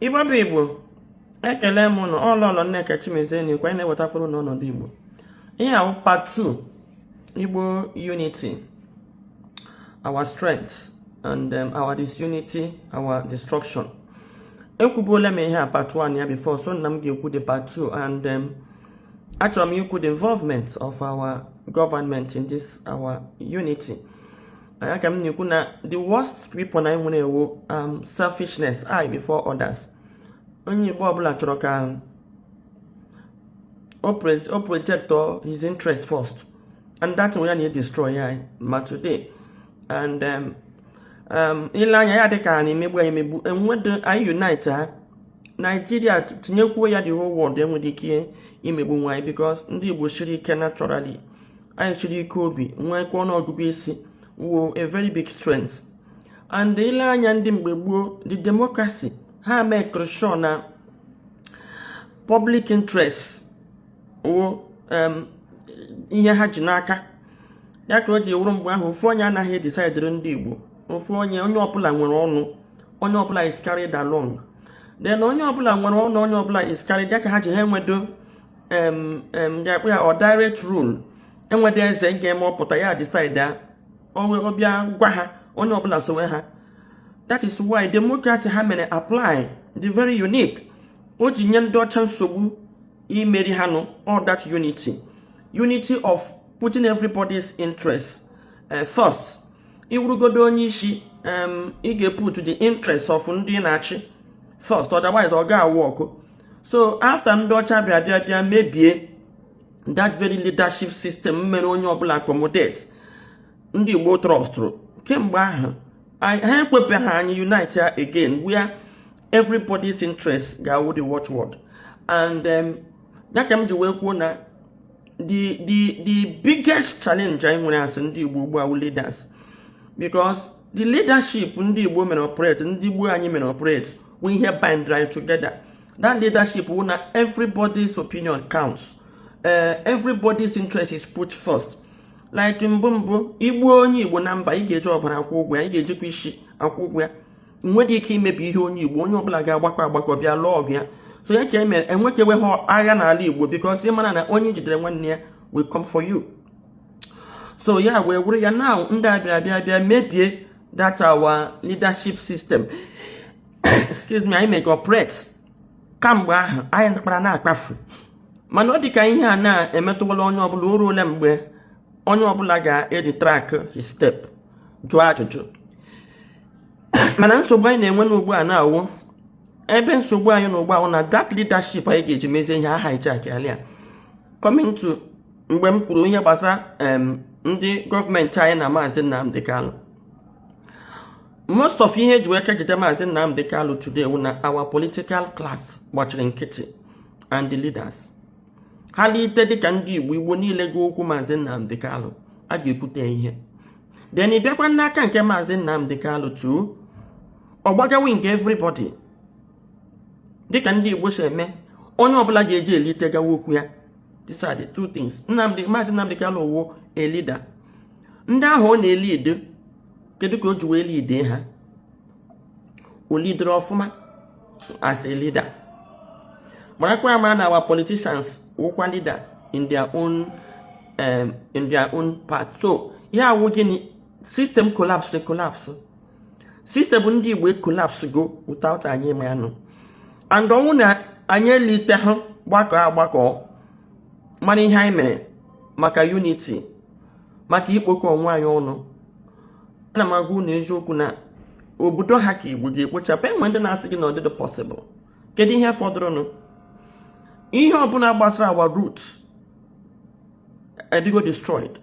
Igbo bụ Igbo, ekele m ụnụ ọlọlọ Nneka Chimezeni kwa na-ewetakwuru n'ọnọdụ Igbo. Ihe ahụ part 2, Igbo unity, our strength and our disunity, our destruction. Ekwubuola m ihe a part 1 ya before, so nna m ga-ekwu the part 2 and achọrọ m ikwu the involvement of our government in this our unity. Aka m na-ekwu na the worst people na nwere ewu selfishness, I before others. Onye Igbo ọbụla chọrọ ka o project his interest first, and that way na destroy ya ma today. And ile anya ya dịka na emegbu enwedo anyị unite ha Nigeria tinyekwuo ya the whole world enwere ike imegbu nwaanyị because ndị Igbo shiri ike naturally, anyị shiri ike obi, nwekwa ọnụọgụgụ isi wo a very big strength. And ile anya ndị mgbe gboo the democracy ha make sure na public interest wo ihe ha ji n'aka ya ka o ji wụrụ mgbe ahụ ofu onye anaghị decide ndị Igbo, ofu onye ọbụla nwere ọnụ, onye ọbụla is carried along. Then onye ọbụla nwere ọnụ, onye ọbụla is carried, ya ka ha ji ha enwedo or direct rule, enwedo eze ga-eme ọpụta ya decide ọbịa gwa ha onye ọbụla sowe ha. That is why democracy ha mere apply the very unique. O ji nye ndị ọcha nsogbu imeri ha nụ all that unity of putting everybody's interest first. Iwurugodo onye isi ị ga-put the interest of ndị na-achị first, otherwise ọ ga-work. So after ndị ọcha bịa mebie that very leadership system mere onye ọbụla accommodate ndị Igbo trustrụ kemgbe ahụ ha ekwebeghị anyị unite again where everybody's interest ga-awụ the watchword. And ya ka m ji wee kwuo na the biggest challenge anyị nwere as ndị Igbo ugbu a leaders, because the leadership ndị Igbo mere operate, ndị Igbo anyị mere operate, we here bind right together. That leadership will na everybody's opinion counts, everybody's interest is put first. Like mbụ Igbo onye Igbo na mba, ị ga-eji ọbara akwụ ụgwọ ya, ị ga-ejikwa isi akwụ ụgwọ ya, nwere ike imebi ihe onye Igbo, onye ọbụla ga-agbakọ bịa lụọ ọgụ ya. So ya ka emere enwekewe ha agha n'ala Igbo, because ị mara na onye jidere nwanne ya will come for you. So ya wee were ya now ndị abịa mebie that our leadership system excuse me, anyị make operate kamgbe ahụ anyị kpara na-akpafu. Mana ọ dịka ihe a na-emetụwala onye ọbụla, o ruola mgbe onye ọbụla ga-retrack his step, jụọ ajụjụ. Mana nsogbu anyị na-enwe n'ugbu a na-awụ ebe nsogbu anyị n'ugbu a na that leadership anyị ga-eji mezie ihe aha hijack ya. Coming to mgbe m kwuru ihe gbasara ndị gọọmenti anyị na Maazị Nnamdi Kanu, most of ihe eji wee kejide Maazị Nnamdi Kanu today wụ na our political class gbachiri nkịtị and the leaders ha lite dịka ndị Igbo niile ga okwu Maazị Nnamdi Kanu a ga-ekwute ihe. Then ị bịakwa n'aka nke Maazị Nnamdi Kanu too, ọ gbagawa nke everybody dịka ndị Igbo si eme, onye ọbụla ga-eji elite gawa okwu ya. These are the two things. Maazị Nnamdi Kanu wụ a leader. Ndị ahụ ọ na-elide, kedu ka o ji wee lead ha? O leader ọfụma as a leader. Marakwa ama na our politicians wụkwa leader in their own part. So ya wụ gịnị? System collapse. System ndị Igbo collapse go without anyị ma anụ. And ọnwụ na anyị elite ha gbakọ mana ihe anyị mere maka unity, maka ikpokọ onwe anyị ọnụ. Ana m agwa unu eziokwu na obodo ha ka Igbo ga-ekpochapụ. Enwe ndị na-asị gị na ọ dịdị possible. Kedu ihe fọdụrụnụ? Ihe ọbụla gbasara our root adịgo destroyed.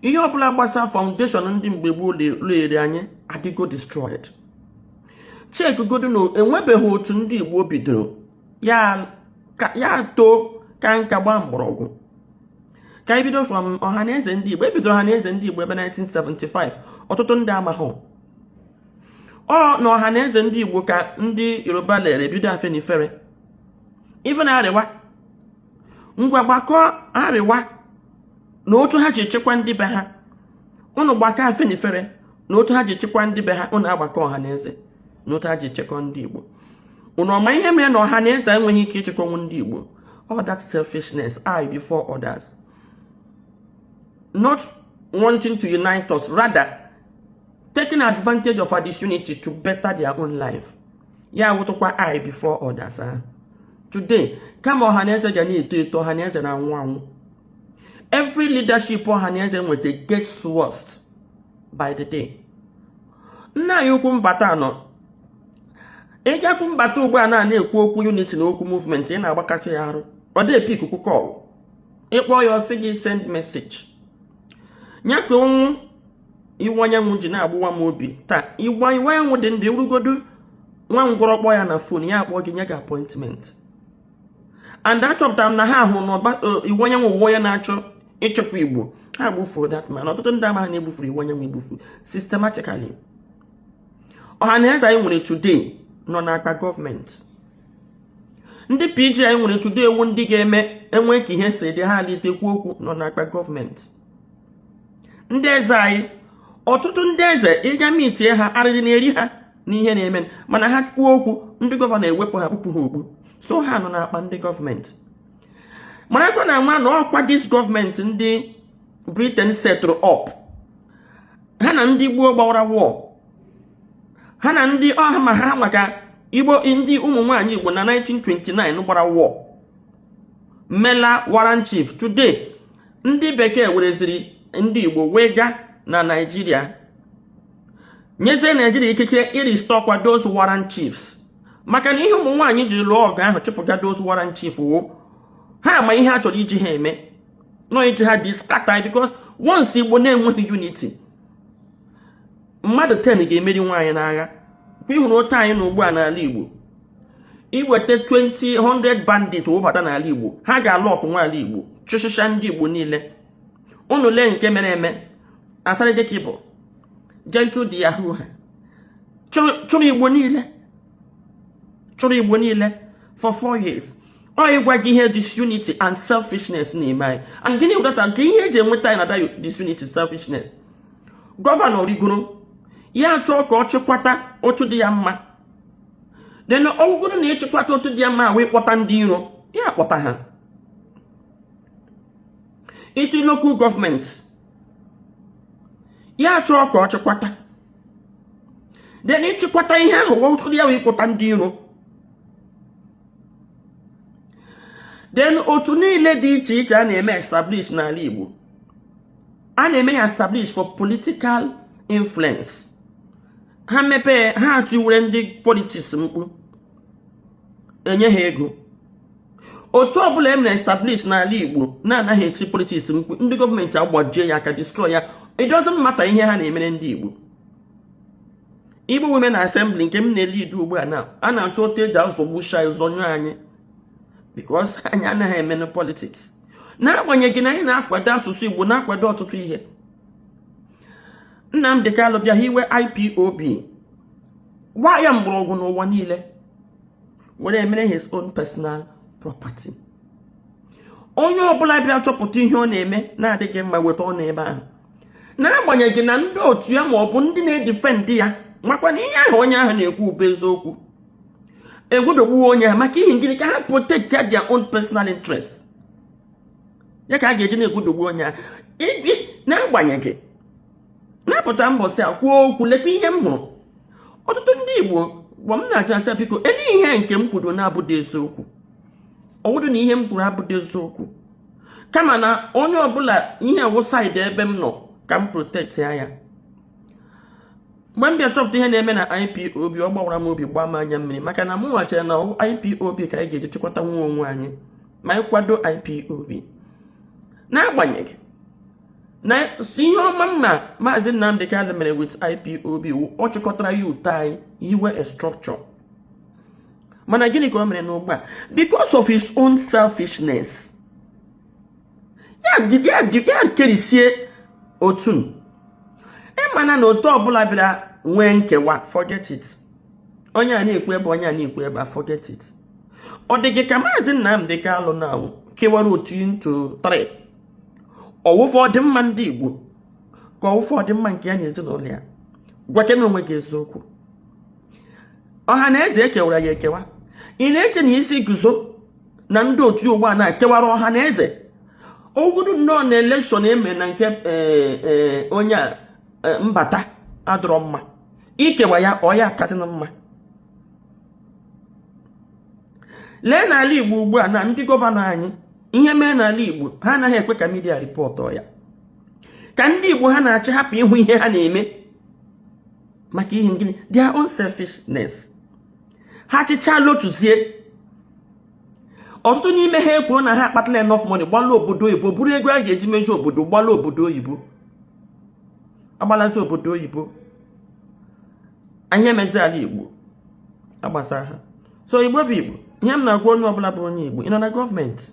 Ihe ọbụla gbasara foundation ndị mgbe gboo lere anyị adịgo destroyed. Chekugodu na enwebeghị otu ndị Igbo bidoro ya too ka nka gba mgbọrọgwụ. Ka anyị bido from ọhaneze ndị Igbo, ebidoro ọhaneze ndị Igbo ebe 1975, ọtụtụ ndị amaghị. Na ọhaneze ndị Igbo ka ndị Yoruba lere bido Afenifere, even Arịwa, ngwa gbakọ Arịwa na otu ha ji chekwa ndị be ha. Unu gbakọ Afenifere na otu ha ji chekwa ndị be ha, unu agbakọ ọhaneze na otu ha ji chekwa ndị Igbo. unu ọma ihe mere na ọha na eze enweghị ike ịchịkọnwu ndị Igbo. All that selfishness, I before others, not wanting to unite us, rather taking advantage of our disunity to better their own life. Yeah, wutokwa I before others. Today, kama ọha na eze ga na-eto ọha na eze na anwụ. Every leadership ọha na eze nwete gets worst by the day. Nna ya ukwu mbata anọ. Ịjakwu mbata ugbu a na-ekwu okwu unity na okwu movement, ị na-agbakasị ya arụ. Ọ dị epi ikuku call. Ịkpọ ya ọsị gị send message. Nyaka onwu iwu anyanwụ ji na-agbụwa m obi taa. Iwu anyanwụ dị ndị urugodu nwa ngwọrọkpọ ya na phone ya akpọ gị nye gị appointment. And achọpụtara m na ha ahụ na iwu anyanwụ uwe ya na-achọ ịchọkwa Igbo. Ha gbufuru that man. Ọtụtụ ndị amaghị na-egbufuru iwu anyanwụ egbufu systematically. Ọha na eze anyị nwere today nọ n'aka gọọmenti. Ndị PG anyị nwere today ewu ndị ga-eme enwe ka ihe si dị ha alitekwu okwu nọ n'aka gọọmenti. Ndị eze anyị, ọtụtụ ndị eze ịga mitie ha arịrị na-eri ha n'ihe na-eme, mana ha kwuo okwu ndị gọvanọ ewepụ ha kpụpụ ha okpu. So ha nọ n'akpa ndị gọọmenti. Mana ekwe na ama na ọkwa dis gọọmenti ndị Britain setụrụ up. Ha na ndị gboo gbawara war. Ha na ndị ọha ma ha maka Igbo ndị ụmụ nwaanyị Igbo na 1929 gbara war. Mela Warren Chief. Today, ndị bekee wereziri ndị Igbo wega na Nigeria. Nyeze Nigeria ikike iristokwa those Warren Chiefs. Maka na ihe ụmụ nwaanyị ji lụọ ọgụ ahụ chụpụga those Warren Chief wo. Ha ama ihe ha chọrọ iji ha eme. No iji ha discata because once Igbo na-enweghị unity, mmadụ 10 ga-emeri nwaanyị n'agha. Ihụrụ otu anyị na ugbu a n'ala Igbo. Iweta 100 bandit wụbata n'ala Igbo, ha ga-alụ ọkụ nwaala Igbo, chụchịcha ndị Igbo niile. Unu lee nke mere eme, asarị dịka Igbo, gentle dị yahoo ha. Chụrụ Igbo niile. Chụrụ Igbo niile for 4 years. Ọ ịgwa gị ihe disunity and selfishness na-eme anyị. And gịnị wụdata nke ihe eji enweta anyị na that disunity selfishness. Gọvanọ rigoro ya chọọ ka ọ chịkwata otu dị ya mma. Then ọgwụgwụrụ na ịchịkwata otu dị ya mma wee kpọta ndị iro, ya kpọta ha. Iti local government ya chọọ ka ọ chịkwata. Then ịchịkwata ihe ahụ otu dị ya wee kpọta ndị iro. Then otu niile dị iche iche a na-eme establish n'ala Igbo. A na-eme ya establish for political influence. Ha mepee ha atiwere ndị politics mkpu, enye ha ego. Otu ọbụla emere establish n'ala Igbo na-anaghị eti politics mkpu, ndị gọọmenti agbajie ya aka destroy ya. It doesn't matter ihe ha na-emere ndị Igbo. Igbo Women Assembly nke m na-lead ugbu a na a na-achọ otu eji azọgbusha izonyo anyị because anyị anaghị eme politics. N'agbanyeghị na anyị na-akwado asụsụ Igbo, na-akwado ọtụtụ ihe. Nnamdi Kanu bịa hiwe IPOB. Gwa ya mgbọrọgwụ n'ụwa niile. Were emere his own personal property. Onye ọbụla bịa chọpụta ihe ọ na-eme na-adịghị mma weta ọ na-ebe ahụ. N'agbanyeghị na ndị otu ya ma ọ bụ ndị na-edifend ya makwa na ihe ahụ onye ahụ na-ekwu bụ eziokwu. Egwudogbuo onye ha maka ihe ngịnị ka ha protect their own personal interest. Ya ka a ga-eji na-egwudogbuo onye ha. N'agbanyeghị na-apụta mbọsị a kwuo okwu lekwa ihe m hụrụ. Ọtụtụ ndị Igbo gwa m na-achacha biko ele ihe nke m kwuru na-abụdị eziokwu. Ọwụdụ na ihe m kwuru abụdị eziokwu. Kama na onye ọbụla ihe awụsaịdị ebe m nọ ka m protect ya. Mgbe m bịa chọpụta ihe na-eme na IPOB, ọ gbawara m obi gbaa m anya mmiri maka na m nwachara na IPOB ka anyị ga-eji chịkwata nwa onwe anyị ma anyị kwado IPOB. N'agbanyeghị na ihe ọma mma Maazị Nnamdi Kanu mere with IPOB ọ chịkọtara ya ụtọ anyị yiwe a structure. Mana gịnị ka o mere n'ugbu a? Because of his own selfishness. Ya kerisie otu. Mana na otu ọbụla bịara nwee nkewa, forget it. Onye a na-ekwu ebe onye a na-ekwu ebe, forget it. Ọ dị gị ka Maazị Nnamdi Kanu na kewara otu into 3. Ọwụfọ ọdịmma ndị Igbo ka ọwụfọ ọdịmma nke ya na ezinụlọ ya. Gwakena onwe gị eziokwu. Ọha na eze ekewara ya ekewa. ị na-eche na isi guzo na ndị otu ugbu a na-ekewara ọha na eze ogodo nnọọ na elekshọn eme na nke onye mbata adọrọ mma ikewa ya ọya kasịna mma. Lee n'ala Igbo ugbu a na ndị gọvanọ anyị ihe mee n'ala Igbo ha anaghị ekwe ka midia ripọtụ ya, ka ndị Igbo ha na-achị hapụ ịhụ ihe ha na-eme maka ihe gịnị, their own selfishness. Ha chịchaa lotuzie ọtụtụ n'ime ha ekwuru na ha akpatala enough money gbalụ obodo oyibo buru ego a ga-eji meju obodo gbalụ obodo oyibo agbalazi obodo oyibo. Anyị emezi ala Igbo agbasa ha. So Igbo bụ Igbo, ihe m na-agwa onye ọbụla bụ onye Igbo, ị nọ na gọọmenti,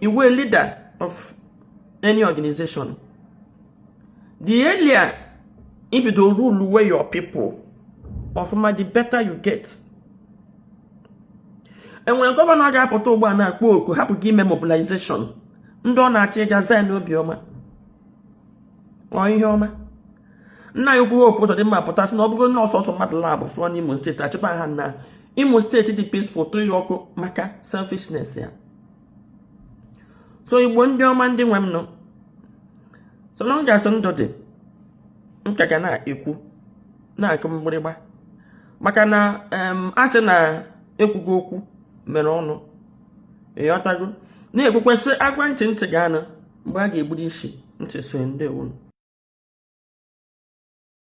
iwu a leader of any organization, the earlier ibido rule where your people ọfụma the better you get. Enwere gọvanọ ga-apụta ugbu a na-akpọ oku hapụ gị ime mobilization ndị ọ na-achị ịga zaa n'obiọma ihe ọma. Nna ya ukwu okwu ụzọ dị mma pụta sị na ọ bụgo na ọsọsọ mmadụ labụ fụọ n'Imo steeti achịkwa ha na Imo steeti dị peaceful tụrụ ya ọkụ maka selfishness ya. So Igbo ndị ọma ndị nwe m nọ, so long as ndụ dị nka ga na-ekwu na-akụ mgbịrịgba maka na asị na ekwugo okwu mere ọnụ ịghọtago na-ekwukwesị agwa ntị ntị ga-anụ mgbe a ga-egburu isi ntị so ndewo.